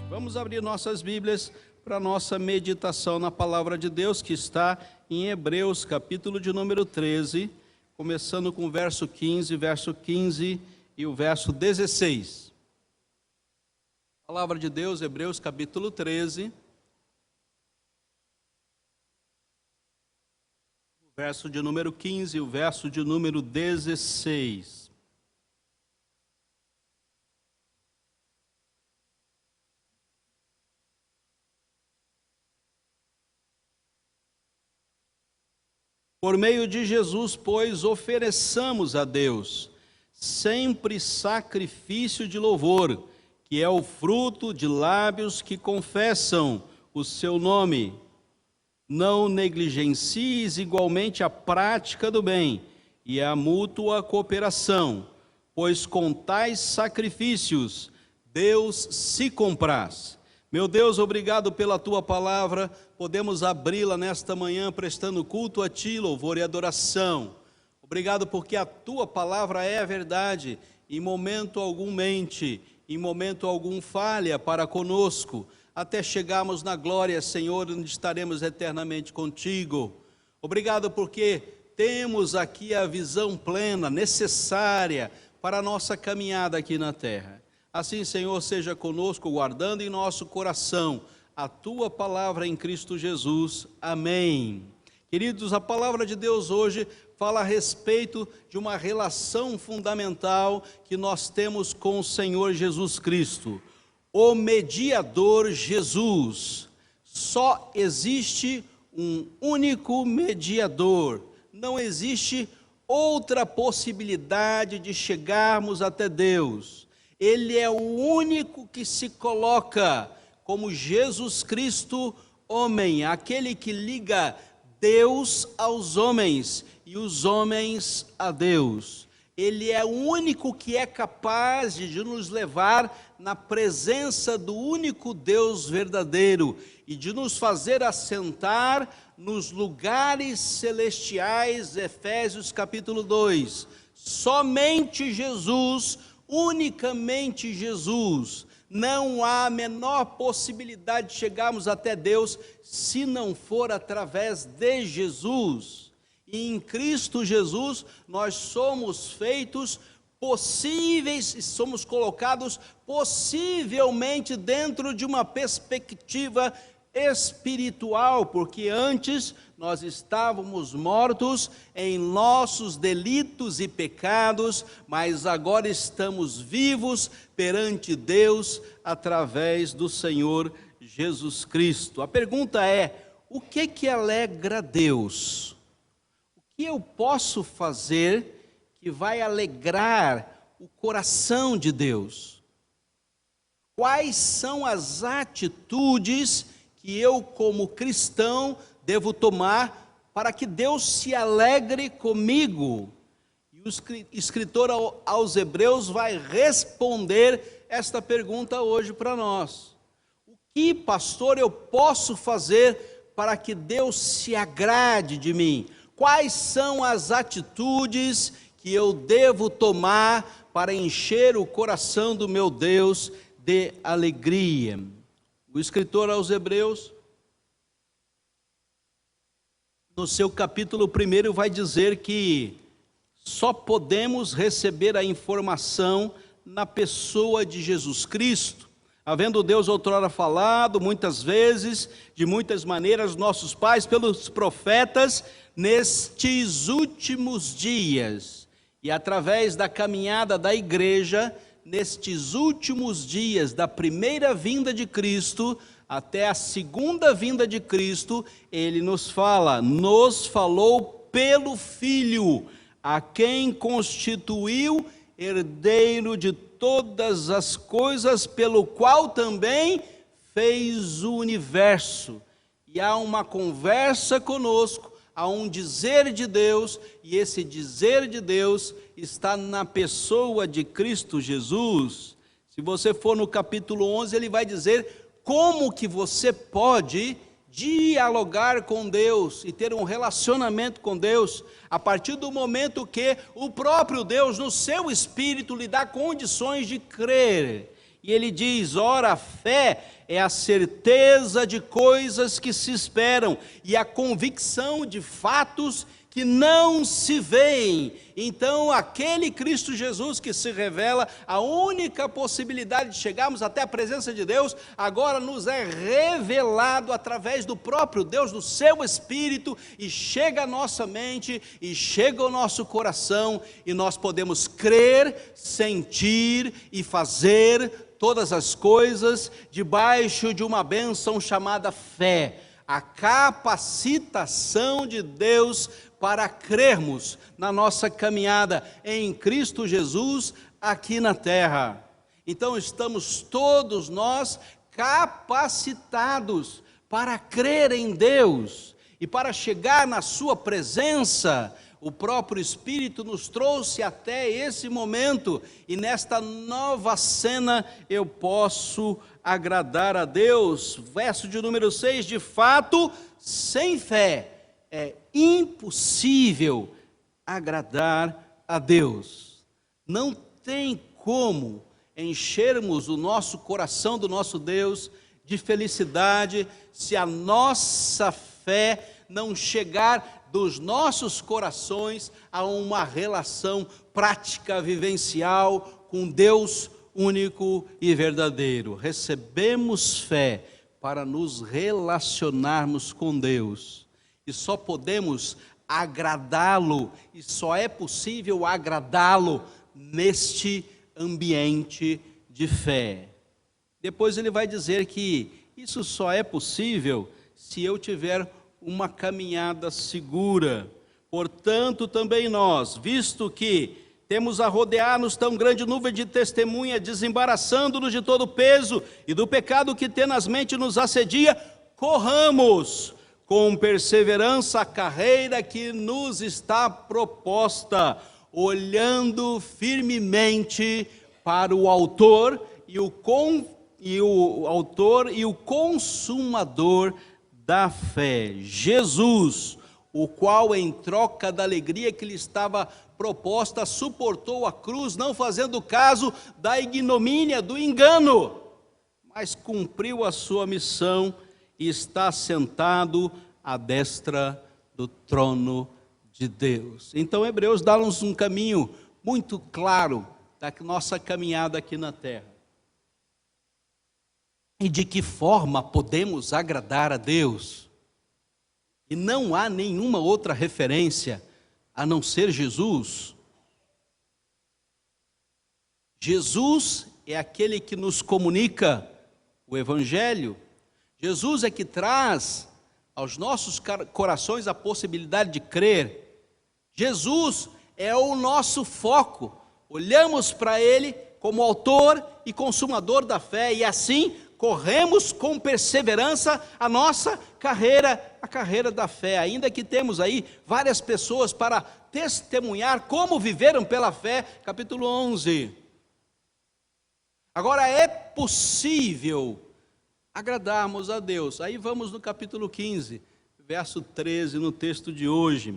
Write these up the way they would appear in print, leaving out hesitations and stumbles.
Vamos abrir nossas Bíblias para a nossa meditação na Palavra de Deus, que está em Hebreus, capítulo de número 13, começando com o verso 15 e o verso 16. Palavra de Deus, Hebreus, capítulo 13, o verso de número 15 e o verso de número 16. Por meio de Jesus, pois, ofereçamos a Deus sempre sacrifício de louvor, que é o fruto de lábios que confessam o seu nome. Não negligencies igualmente a prática do bem e a mútua cooperação, pois com tais sacrifícios Deus se compraz. Meu Deus, obrigado pela Tua palavra, podemos abri-la nesta manhã prestando culto a Ti, louvor e adoração. Obrigado porque a Tua palavra é a verdade, em momento algum mente, em momento algum falha para conosco, até chegarmos na glória, Senhor, onde estaremos eternamente contigo. Obrigado porque temos aqui a visão plena, necessária para a nossa caminhada aqui na terra. Assim, Senhor, seja conosco, guardando em nosso coração a Tua palavra em Cristo Jesus. Amém. Queridos, a palavra de Deus hoje fala a respeito de uma relação fundamental que nós temos com o Senhor Jesus Cristo. O mediador Jesus. Só existe um único mediador. Não existe outra possibilidade de chegarmos até Deus. Ele é o único que se coloca como Jesus Cristo, homem, aquele que liga Deus aos homens e os homens a Deus. Ele é o único que é capaz de nos levar na presença do único Deus verdadeiro e de nos fazer assentar nos lugares celestiais, Efésios capítulo 2. Somente Jesus, unicamente Jesus. Não há a menor possibilidade de chegarmos até Deus se não for através de Jesus. E em Cristo Jesus nós somos feitos possíveis, somos colocados possivelmente dentro de uma perspectiva espiritual, porque antes nós estávamos mortos em nossos delitos e pecados, mas agora estamos vivos perante Deus através do Senhor Jesus Cristo. A pergunta é: o que alegra Deus? O que eu posso fazer que vai alegrar o coração de Deus? Quais são as atitudes que eu, como cristão, devo tomar para que Deus se alegre comigo? E o escritor aos Hebreus vai responder esta pergunta hoje para nós. O que, pastor, eu posso fazer para que Deus se agrade de mim? Quais são as atitudes que eu devo tomar para encher o coração do meu Deus de alegria? O escritor aos Hebreus, no seu capítulo 1, vai dizer que só podemos receber a informação na pessoa de Jesus Cristo. Havendo Deus outrora falado, muitas vezes, de muitas maneiras, nossos pais, pelos profetas, nestes últimos dias. E através da caminhada da igreja, nestes últimos dias da primeira vinda de Cristo até a segunda vinda de Cristo, Ele nos falou pelo Filho, a quem constituiu herdeiro de todas as coisas, pelo qual também fez o universo. E há uma conversa conosco, há um dizer de Deus, e esse dizer de Deus está na pessoa de Cristo Jesus. Se você for no capítulo 11, ele vai dizer como que você pode dialogar com Deus e ter um relacionamento com Deus, a partir do momento que o próprio Deus, no seu espírito, lhe dá condições de crer. E ele diz: ora, a fé é a certeza de coisas que se esperam e a convicção de fatos que não se veem. Então, aquele Cristo Jesus que se revela, a única possibilidade de chegarmos até a presença de Deus, agora nos é revelado através do próprio Deus, do seu Espírito, e chega à nossa mente, e chega ao nosso coração, e nós podemos crer, sentir e fazer todas as coisas debaixo de uma bênção chamada fé, a capacitação de Deus para crermos na nossa caminhada em Cristo Jesus aqui na terra. Então estamos todos nós capacitados para crer em Deus e para chegar na sua presença. O próprio Espírito nos trouxe até esse momento, e nesta nova cena eu posso agradar a Deus. Verso de número 6, de fato, sem fé é impossível agradar a Deus. Não tem como enchermos o nosso coração do nosso Deus de felicidade se a nossa fé não chegar dos nossos corações a uma relação prática, vivencial com Deus único e verdadeiro. Recebemos fé para nos relacionarmos com Deus, e só podemos agradá-lo, e só é possível agradá-lo neste ambiente de fé. Depois ele vai dizer que isso só é possível se eu tiver uma caminhada segura. Portanto, também nós, visto que temos a rodear-nos tão grande nuvem de testemunha, desembaraçando-nos de todo o peso e do pecado que tenazmente nos assedia, corramos com perseverança a carreira que nos está proposta, olhando firmemente para o autor e o consumador da fé, Jesus, o qual, em troca da alegria que lhe estava proposta, suportou a cruz, não fazendo caso da ignomínia, do engano, mas cumpriu a sua missão e está sentado à destra do trono de Deus. Então, Hebreus dá-nos um caminho muito claro da nossa caminhada aqui na terra. E de que forma podemos agradar a Deus? E não há nenhuma outra referência a não ser Jesus. Jesus é aquele que nos comunica o Evangelho. Jesus é que traz aos nossos corações a possibilidade de crer. Jesus é o nosso foco. Olhamos para Ele como autor e consumador da fé, e assim corremos com perseverança a nossa carreira, a carreira da fé. Ainda que temos aí várias pessoas para testemunhar como viveram pela fé, capítulo 11. Agora, é possível agradarmos a Deus. Aí vamos no capítulo 15, verso 13, no texto de hoje.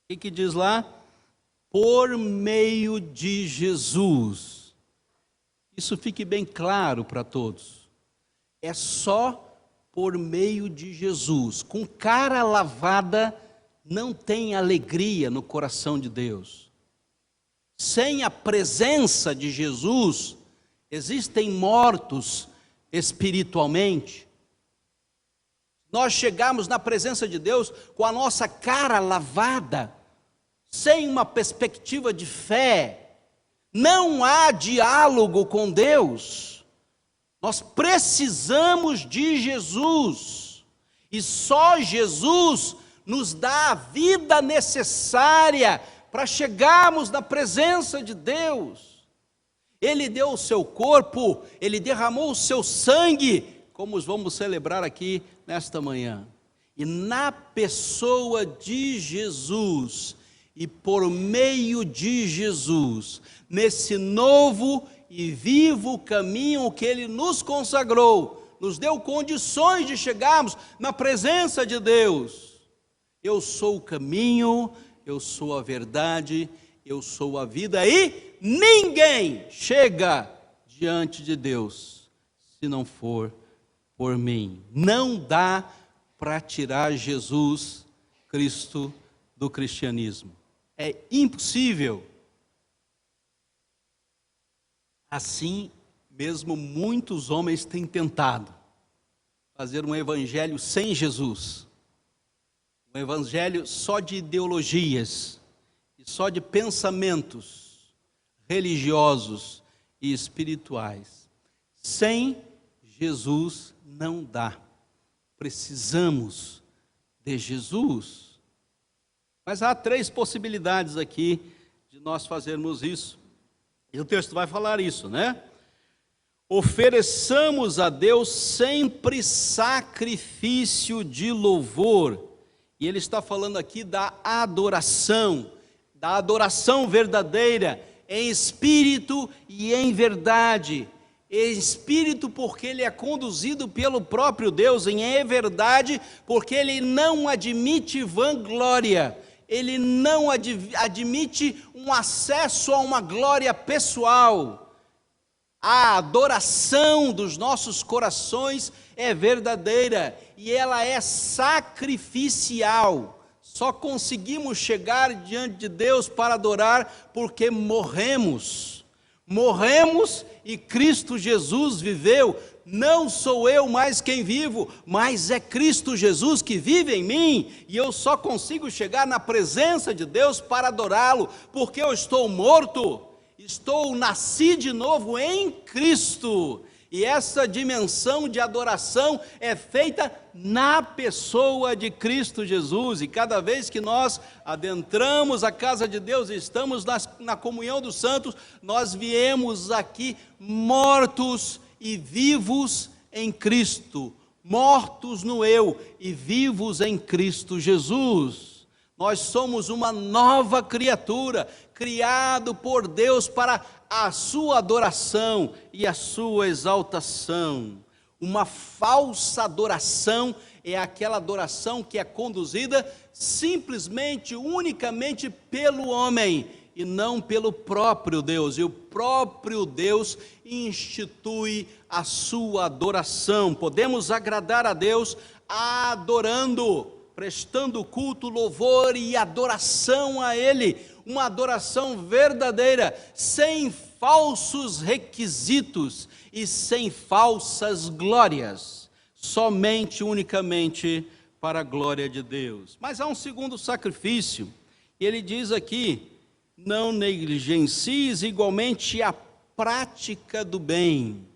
O que diz lá? Por meio de Jesus. Isso fique bem claro para todos. É só por meio de Jesus. Com cara lavada, não tem alegria no coração de Deus. Sem a presença de Jesus, existem mortos espiritualmente. Nós chegamos na presença de Deus com a nossa cara lavada, sem uma perspectiva de fé, não há diálogo com Deus. Nós precisamos de Jesus, e só Jesus nos dá a vida necessária para chegarmos na presença de Deus. Ele deu o seu corpo, Ele derramou o seu sangue, como vamos celebrar aqui nesta manhã. E na pessoa de Jesus, e por meio de Jesus, nesse novo e vivo caminho que Ele nos consagrou, nos deu condições de chegarmos na presença de Deus. Eu sou o caminho, eu sou a verdade, eu sou a vida, e ninguém chega diante de Deus se não for por mim. Não dá para tirar Jesus Cristo do cristianismo. É impossível. Assim mesmo muitos homens têm tentado fazer um evangelho sem Jesus. Um evangelho só de ideologias e só de pensamentos religiosos e espirituais. Sem Jesus não dá. Precisamos de Jesus. Mas há 3 possibilidades aqui de nós fazermos isso. E o texto vai falar isso, né? Ofereçamos a Deus sempre sacrifício de louvor. E ele está falando aqui da adoração verdadeira, em espírito e em verdade. Em espírito porque ele é conduzido pelo próprio Deus, em verdade porque ele não admite vanglória. Ele não admite um acesso a uma glória pessoal. A adoração dos nossos corações é verdadeira e ela é sacrificial. Só conseguimos chegar diante de Deus para adorar porque morremos. Morremos e Cristo Jesus viveu. Não sou eu mais quem vivo, mas é Cristo Jesus que vive em mim, e eu só consigo chegar na presença de Deus para adorá-lo, porque eu estou morto, nasci de novo em Cristo, e essa dimensão de adoração é feita na pessoa de Cristo Jesus, e cada vez que nós adentramos a casa de Deus e estamos na comunhão dos santos, nós viemos aqui mortos e vivos em Cristo, mortos no eu e vivos em Cristo Jesus. Nós somos uma nova criatura, criado por Deus para a sua adoração e a sua exaltação. Uma falsa adoração é aquela adoração que é conduzida simplesmente, unicamente pelo homem, e não pelo próprio Deus, e o próprio Deus institui a sua adoração. Podemos agradar a Deus adorando, prestando culto, louvor e adoração a Ele, uma adoração verdadeira, sem falsos requisitos e sem falsas glórias, somente, unicamente para a glória de Deus. Mas há um segundo sacrifício, e ele diz aqui: não negligencies igualmente a prática do bem,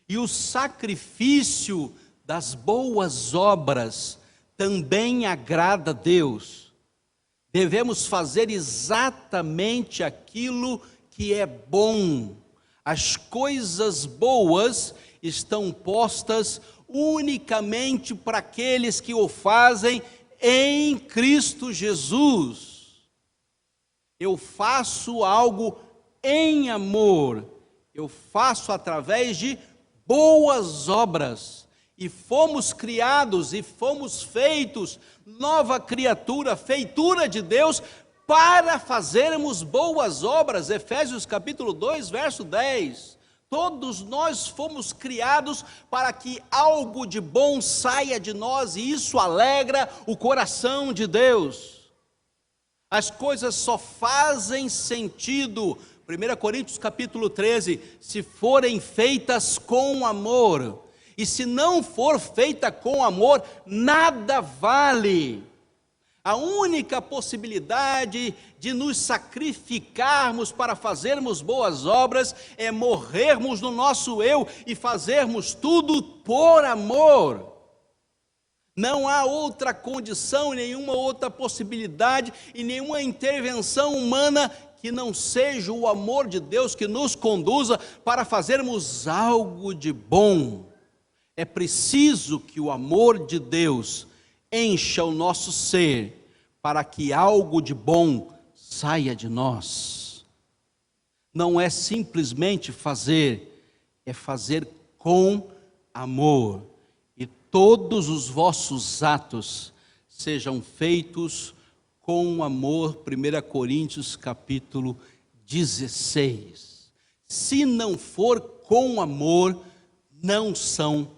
e o sacrifício das boas obras também agrada a Deus. Devemos fazer exatamente aquilo que é bom. As coisas boas estão postas unicamente para aqueles que o fazem em Cristo Jesus. Eu faço algo em amor, eu faço através de boas obras, e fomos criados e fomos feitos, nova criatura, feitura de Deus, para fazermos boas obras. Efésios capítulo 2, verso 10. Todos nós fomos criados para que algo de bom saia de nós, e isso alegra o coração de Deus. As coisas só fazem sentido, 1 Coríntios capítulo 13, se forem feitas com amor. E se não for feita com amor, nada vale. A única possibilidade de nos sacrificarmos para fazermos boas obras é morrermos no nosso eu e fazermos tudo por amor. Não há outra condição, nenhuma outra possibilidade e nenhuma intervenção humana que não seja o amor de Deus que nos conduza para fazermos algo de bom. É preciso que o amor de Deus encha o nosso ser para que algo de bom saia de nós. Não é simplesmente fazer, é fazer com amor. E todos os vossos atos sejam feitos com amor. 1 Coríntios capítulo 16. se não for com amor, não são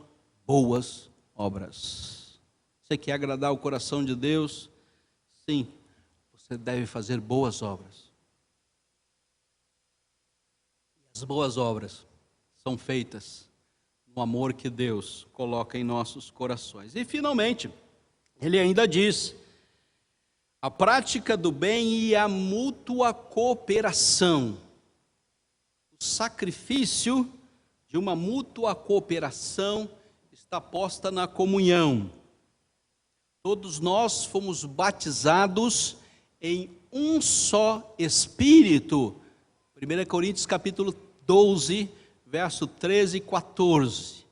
boas obras. Você quer agradar o coração de Deus? Sim, você deve fazer boas obras. As boas obras são feitas no amor que Deus coloca em nossos corações. E finalmente, ele ainda diz: a prática do bem e a mútua cooperação. O sacrifício de uma mútua cooperação está posta na comunhão. Todos nós fomos batizados em um só Espírito. 1 Coríntios capítulo 12, verso 13 e 14.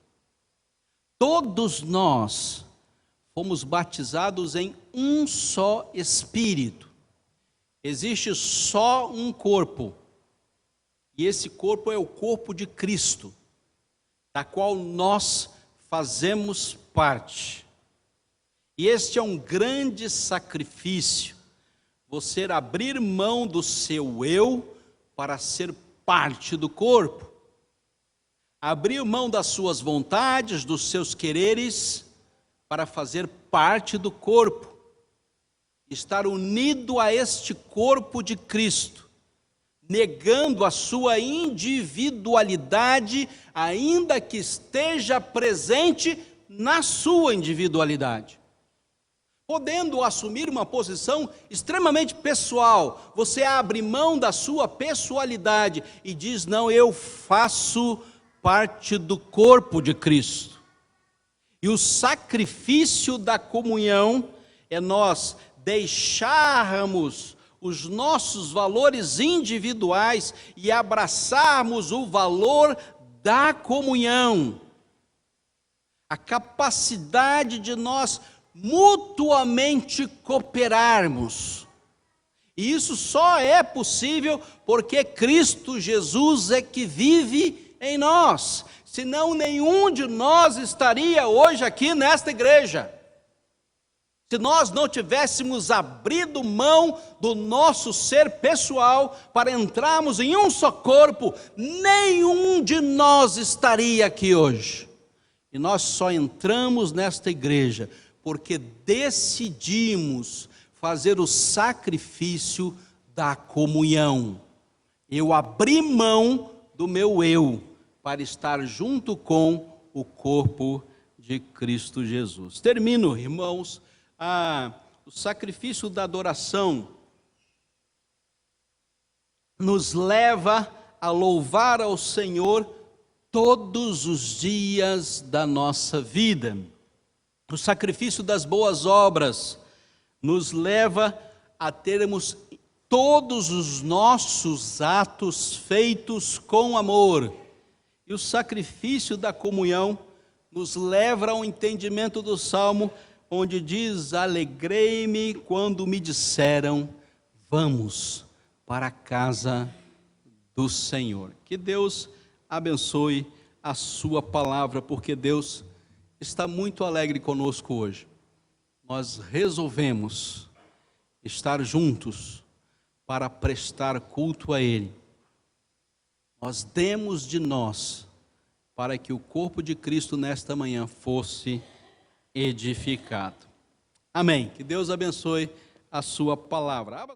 Todos nós fomos batizados em um só Espírito. Existe só um corpo, e esse corpo é o corpo de Cristo, da qual nós fazemos parte. E este é um grande sacrifício, você abrir mão do seu eu para ser parte do corpo, abrir mão das suas vontades, dos seus quereres, para fazer parte do corpo, estar unido a este corpo de Cristo, negando a sua individualidade, ainda que esteja presente na sua individualidade. Podendo assumir uma posição extremamente pessoal, você abre mão da sua pessoalidade e diz: não, eu faço parte do corpo de Cristo. E o sacrifício da comunhão é nós deixarmos os nossos valores individuais e abraçarmos o valor da comunhão. A capacidade de nós mutuamente cooperarmos. E isso só é possível porque Cristo Jesus é que vive em nós. Senão nenhum de nós estaria hoje aqui nesta igreja. Se nós não tivéssemos abrido mão do nosso ser pessoal para entrarmos em um só corpo, nenhum de nós estaria aqui hoje. E nós só entramos nesta igreja porque decidimos fazer o sacrifício da comunhão. Eu abri mão do meu eu para estar junto com o corpo de Cristo Jesus. Termino, irmãos, o sacrifício da adoração nos leva a louvar ao Senhor todos os dias da nossa vida. O sacrifício das boas obras nos leva a termos todos os nossos atos feitos com amor. E o sacrifício da comunhão nos leva ao entendimento do Salmo, onde diz: alegrei-me quando me disseram, vamos para a casa do Senhor. Que Deus abençoe a sua palavra, porque Deus está muito alegre conosco hoje. Nós resolvemos estar juntos para prestar culto a Ele. Nós demos de nós para que o corpo de Cristo nesta manhã fosse edificado. Amém. Que Deus abençoe a sua palavra.